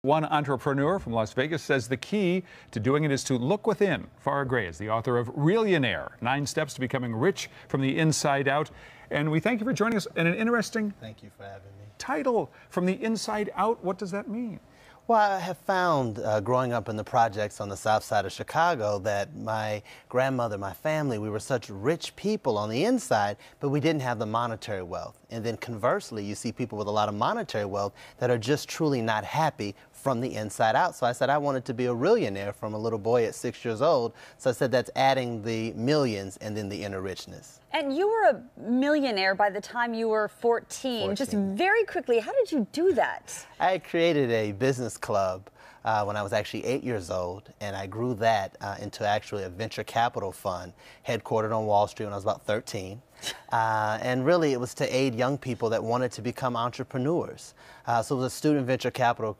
One entrepreneur from Las Vegas says the key to doing it is to look within. Farrah Gray is the author of Reallionaire, 9 Steps to Becoming Rich from the Inside Out. And we thank you for joining us in an interesting Thank you for having me. title, From the Inside Out. What does that mean? Well, I have found growing up in the projects on the south side of Chicago that my grandmother, my family, we were such rich people on the inside, but we didn't have the monetary wealth. And then conversely, you see people with a lot of monetary wealth that are just truly not happy from the inside out. So I said I wanted to be a reallionaire from a little boy at 6 years old. So I said that's adding the millions and then the inner richness. And you were a millionaire by the time you were 14. Just very quickly, how did you do that? I had created a business club when I was actually 8 years old, and I grew that into actually a venture capital fund headquartered on Wall Street when I was about 13. And really it was to aid young people that wanted to become entrepreneurs. So it was a student venture capital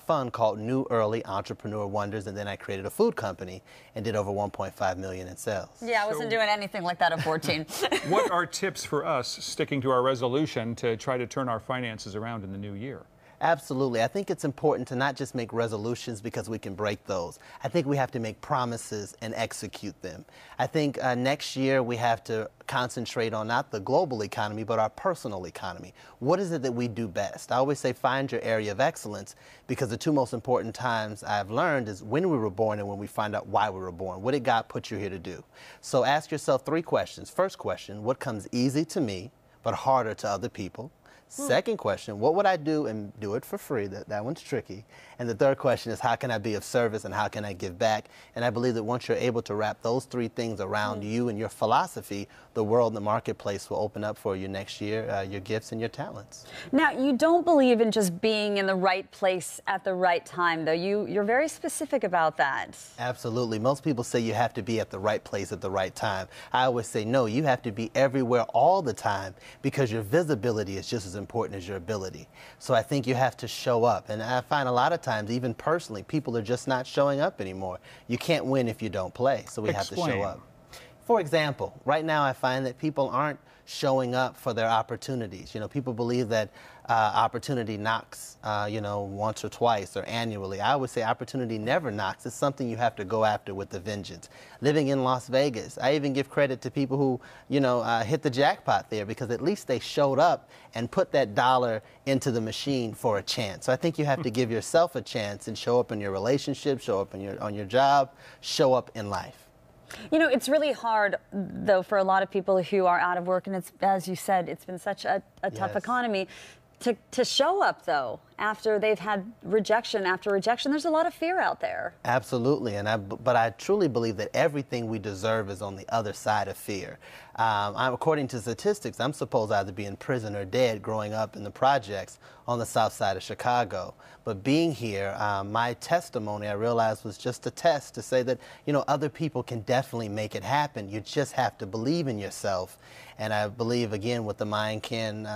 fund called New Early Entrepreneur Wonders, and then I created a food company and did over 1.5 million in sales. Yeah, I wasn't doing anything like that at 14. What are tips for us sticking to our resolution to try to turn our finances around in the new year? Absolutely. I think it's important to not just make resolutions because we can break those. I think we have to make promises and execute them. I think next year we have to concentrate on not the global economy, but our personal economy. What is it that we do best? I always say find your area of excellence, because the two most important times I've learned is when we were born and when we find out why we were born. What did God put you here to do? So ask yourself 3 questions. First question, what comes easy to me but harder to other people? Second question, what would I do and do it for free? That one's tricky. And the third question is, how can I be of service and how can I give back? And I believe that once you're able to wrap those 3 things around you and your philosophy, the world and the marketplace will open up for you next year, your gifts and your talents. Now, you don't believe in just being in the right place at the right time, though. You're very specific about that. Absolutely. Most people say you have to be at the right place at the right time. I always say, no, you have to be everywhere all the time, because your visibility is just as important as your ability. So I think you have to show up. And I find a lot of times, even personally, people are just not showing up anymore. You can't win if you don't play, so we have to show up. For example, right now I find that people aren't showing up for their opportunities. You know, people believe that opportunity knocks, once or twice or annually. I would say opportunity never knocks. It's something you have to go after with a vengeance. Living in Las Vegas, I even give credit to people who, hit the jackpot there, because at least they showed up and put that dollar into the machine for a chance. So I think you have to give yourself a chance and show up in your relationship, show up in on your job, show up in life. You know, it's really hard, though, for a lot of people who are out of work, and it's, as you said, it's been such a tough economy, to show up, though, after they've had rejection after rejection. There's a lot of fear out there. Absolutely, but I truly believe that everything we deserve is on the other side of fear. According to statistics, I'm supposed to either be in prison or dead growing up in the projects on the south side of Chicago. But being here, my testimony, I realized, was just a test to say that, other people can definitely make it happen. You just have to believe in yourself. And I believe, again, what the mind can,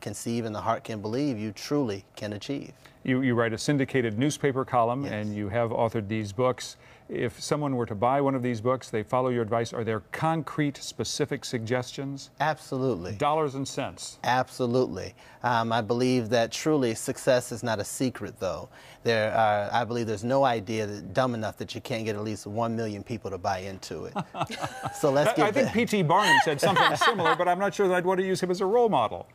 conceive and the heart can believe, you truly can achieve. You write a syndicated newspaper column, Yes. and you have authored these books. If someone were to buy one of these books, they follow your advice, are there concrete, specific suggestions? Absolutely. Dollars and cents. Absolutely. I believe that truly success is not a secret, though. I believe there's no idea dumb enough that you can't get at least 1 million people to buy into it. So let's get I think P.T. Barnum said something similar, but I'm not sure that I'd want to use him as a role model.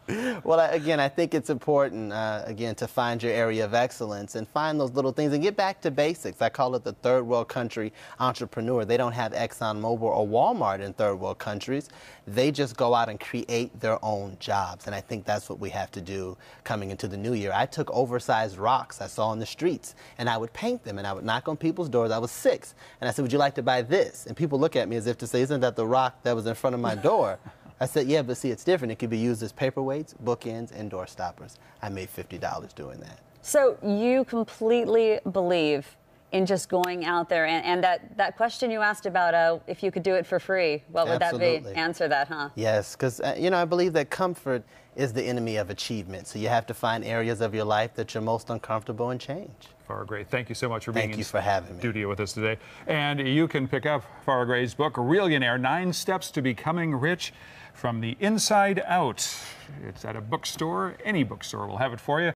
Well, again, I think it's important, again, to find your area of excellence and find those little things and get back to basics. I call it the third world country entrepreneur. They don't have ExxonMobil or Walmart in third world countries. They just go out and create their own jobs. And I think that's what we have to do coming into the new year. I took oversized rocks I saw on the streets, and I would paint them, and I would knock on people's doors. I was 6, and I said, would you like to buy this? And people look at me as if to say, isn't that the rock that was in front of my door? I said, yeah, but see, it's different. It could be used as paperweights, bookends, and door stoppers. I made $50 doing that. So you completely believe in just going out there, and that question you asked about if you could do it for free, what would Absolutely. that be? Answer that, huh? Yes, because, I believe that comfort is the enemy of achievement. So you have to find areas of your life that you're most uncomfortable and change. Farrah Gray, thank you so much for being Thank you for having me. studio with us today. And you can pick up Farrah Gray's book, Reallionaire, 9 Steps to Becoming Rich from the Inside Out. It's at a bookstore. Any bookstore will have it for you.